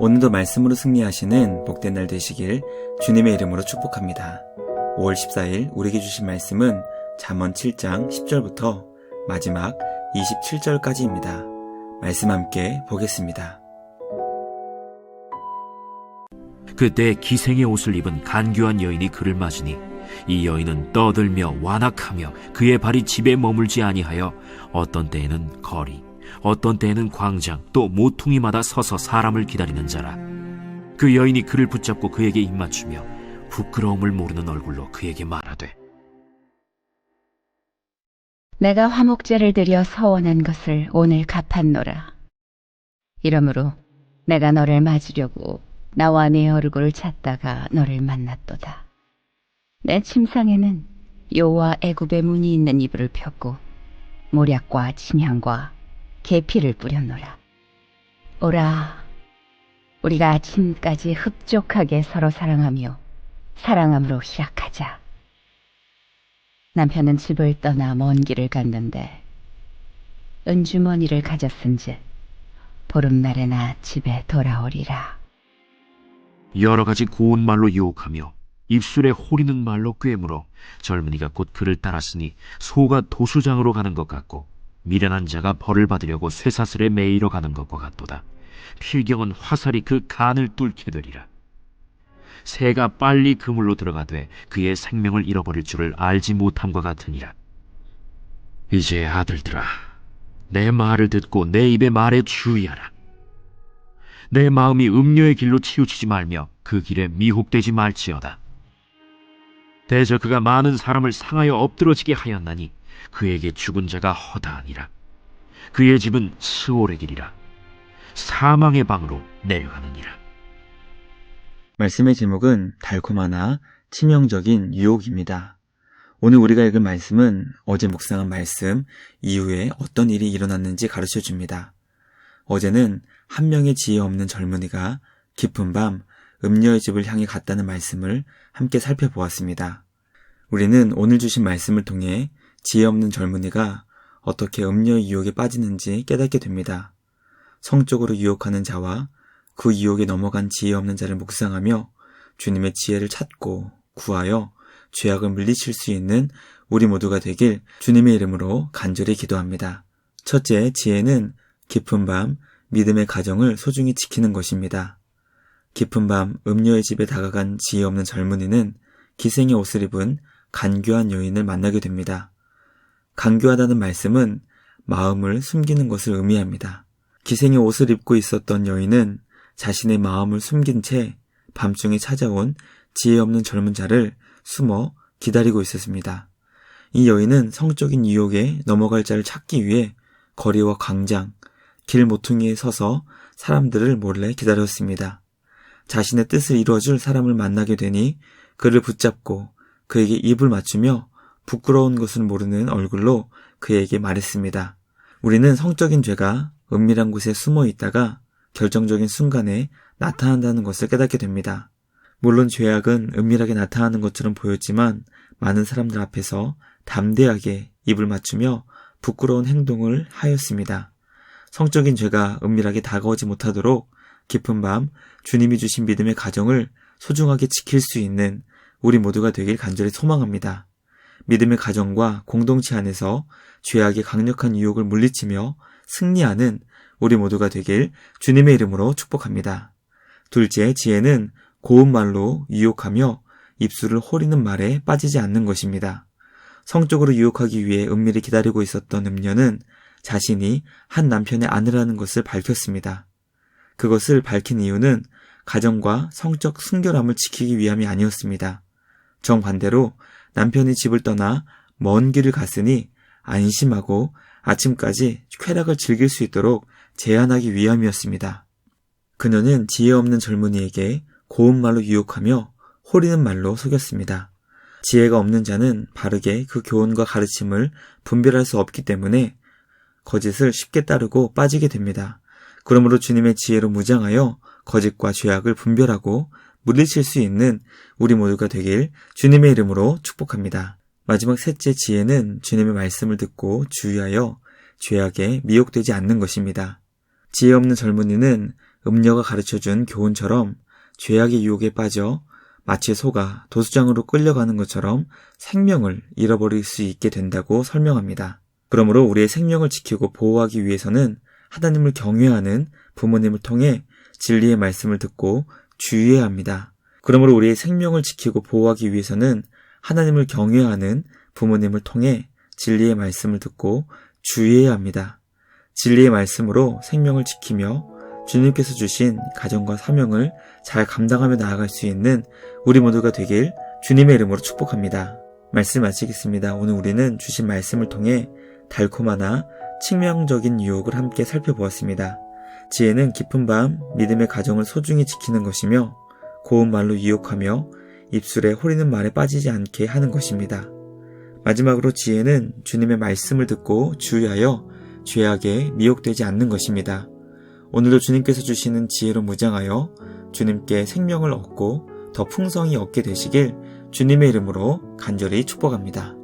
오늘도 말씀으로 승리하시는 복된 날 되시길 주님의 이름으로 축복합니다. 5월 14일 우리에게 주신 말씀은 잠언 7장 10절부터 마지막 27절까지입니다. 말씀 함께 보겠습니다. 그때 기생의 옷을 입은 간교한 여인이 그를 맞으니 이 여인은 떠들며 완악하며 그의 발이 집에 머물지 아니하여 어떤 때에는 거리, 어떤 때에는 광장, 또 모퉁이마다 서서 사람을 기다리는 자라. 그 여인이 그를 붙잡고 그에게 입맞추며 부끄러움을 모르는 얼굴로 그에게 말하되, 내가 화목제를 드려 서원한 것을 오늘 갚았노라. 이러므로 내가 너를 맞으려고 나와 네 얼굴을 찾다가 너를 만났도다. 내 침상에는 요와 애굽의 문이 있는 이불을 폈고 모략과 침향과 계피를 뿌렸노라. 오라, 우리가 아침까지 흡족하게 서로 사랑하며 사랑함으로 시작하자. 남편은 집을 떠나 먼 길을 갔는데 은주머니를 가졌은즉 보름날에나 집에 돌아오리라. 여러 가지 고운 말로 유혹하며 입술에 호리는 말로 꿰물어 젊은이가 곧 그를 따랐으니 소가 도수장으로 가는 것 같고 미련한 자가 벌을 받으려고 쇠사슬에 매이러 가는 것과 같도다. 필경은 화살이 그 간을 뚫게 되리라. 새가 빨리 그물로 들어가되 그의 생명을 잃어버릴 줄을 알지 못함과 같으니라. 이제 아들들아, 내 말을 듣고 내 입의 말에 주의하라. 내 마음이 음료의 길로 치우치지 말며 그 길에 미혹되지 말지어다. 대저 그가 많은 사람을 상하여 엎드러지게 하였나니 그에게 죽은 자가 허다하니라. 그의 집은 스올의 길이라. 사망의 방으로 내려가느니라. 말씀의 제목은 달콤하나 치명적인 유혹입니다. 오늘 우리가 읽은 말씀은 어제 묵상한 말씀 이후에 어떤 일이 일어났는지 가르쳐줍니다. 어제는 한 명의 지혜 없는 젊은이가 깊은 밤 음녀의 집을 향해 갔다는 말씀을 함께 살펴보았습니다. 우리는 오늘 주신 말씀을 통해 지혜 없는 젊은이가 어떻게 음녀의 유혹에 빠지는지 깨닫게 됩니다. 성적으로 유혹하는 자와 그 유혹에 넘어간 지혜 없는 자를 묵상하며 주님의 지혜를 찾고 구하여 죄악을 물리칠 수 있는 우리 모두가 되길 주님의 이름으로 간절히 기도합니다. 첫째, 지혜는 깊은 밤 믿음의 가정을 소중히 지키는 것입니다. 깊은 밤 음녀의 집에 다가간 지혜 없는 젊은이는 기생의 옷을 입은 간교한 여인을 만나게 됩니다. 간교하다는 말씀은 마음을 숨기는 것을 의미합니다. 기생의 옷을 입고 있었던 여인은 자신의 마음을 숨긴 채 밤중에 찾아온 지혜 없는 젊은 자를 숨어 기다리고 있었습니다. 이 여인은 성적인 유혹에 넘어갈 자를 찾기 위해 거리와 광장, 길 모퉁이에 서서 사람들을 몰래 기다렸습니다. 자신의 뜻을 이루어줄 사람을 만나게 되니 그를 붙잡고 그에게 입을 맞추며 부끄러운 것을 모르는 얼굴로 그에게 말했습니다. 우리는 성적인 죄가 은밀한 곳에 숨어 있다가 결정적인 순간에 나타난다는 것을 깨닫게 됩니다. 물론 죄악은 은밀하게 나타나는 것처럼 보였지만 많은 사람들 앞에서 담대하게 입을 맞추며 부끄러운 행동을 하였습니다. 성적인 죄가 은밀하게 다가오지 못하도록 깊은 밤 주님이 주신 믿음의 가정을 소중하게 지킬 수 있는 우리 모두가 되길 간절히 소망합니다. 믿음의 가정과 공동체 안에서 죄악의 강력한 유혹을 물리치며 승리하는 우리 모두가 되길 주님의 이름으로 축복합니다. 둘째, 지혜는 고운 말로 유혹하며 입술을 호리는 말에 빠지지 않는 것입니다. 성적으로 유혹하기 위해 은밀히 기다리고 있었던 음녀는 자신이 한 남편의 아내라는 것을 밝혔습니다. 그것을 밝힌 이유는 가정과 성적 순결함을 지키기 위함이 아니었습니다. 정반대로 남편이 집을 떠나 먼 길을 갔으니 안심하고 아침까지 쾌락을 즐길 수 있도록 제한하기 위함이었습니다. 그녀는 지혜 없는 젊은이에게 고운 말로 유혹하며 호리는 말로 속였습니다. 지혜가 없는 자는 바르게 그 교훈과 가르침을 분별할 수 없기 때문에 거짓을 쉽게 따르고 빠지게 됩니다. 그러므로 주님의 지혜로 무장하여 거짓과 죄악을 분별하고 물리칠 수 있는 우리 모두가 되길 주님의 이름으로 축복합니다. 마지막 셋째 지혜는 주님의 말씀을 듣고 주의하여 죄악에 미혹되지 않는 것입니다. 지혜 없는 젊은이는 음녀가 가르쳐준 교훈처럼 죄악의 유혹에 빠져 마치 소가 도수장으로 끌려가는 것처럼 생명을 잃어버릴 수 있게 된다고 설명합니다. 그러므로 우리의 생명을 지키고 보호하기 위해서는 하나님을 경외하는 부모님을 통해 진리의 말씀을 듣고 주의해야 합니다. 그러므로 우리의 생명을 지키고 보호하기 위해서는 하나님을 경외하는 부모님을 통해 진리의 말씀을 듣고 주의해야 합니다. 진리의 말씀으로 생명을 지키며 주님께서 주신 가정과 사명을 잘 감당하며 나아갈 수 있는 우리 모두가 되길 주님의 이름으로 축복합니다. 말씀 마치겠습니다. 오늘 우리는 주신 말씀을 통해 달콤하나 치명적인 유혹을 함께 살펴보았습니다. 지혜는 깊은 밤 믿음의 가정을 소중히 지키는 것이며 고운 말로 유혹하며 입술에 호리는 말에 빠지지 않게 하는 것입니다. 마지막으로 지혜는 주님의 말씀을 듣고 주의하여 죄악에 미혹되지 않는 것입니다. 오늘도 주님께서 주시는 지혜로 무장하여 주님께 생명을 얻고 더 풍성히 얻게 되시길 주님의 이름으로 간절히 축복합니다.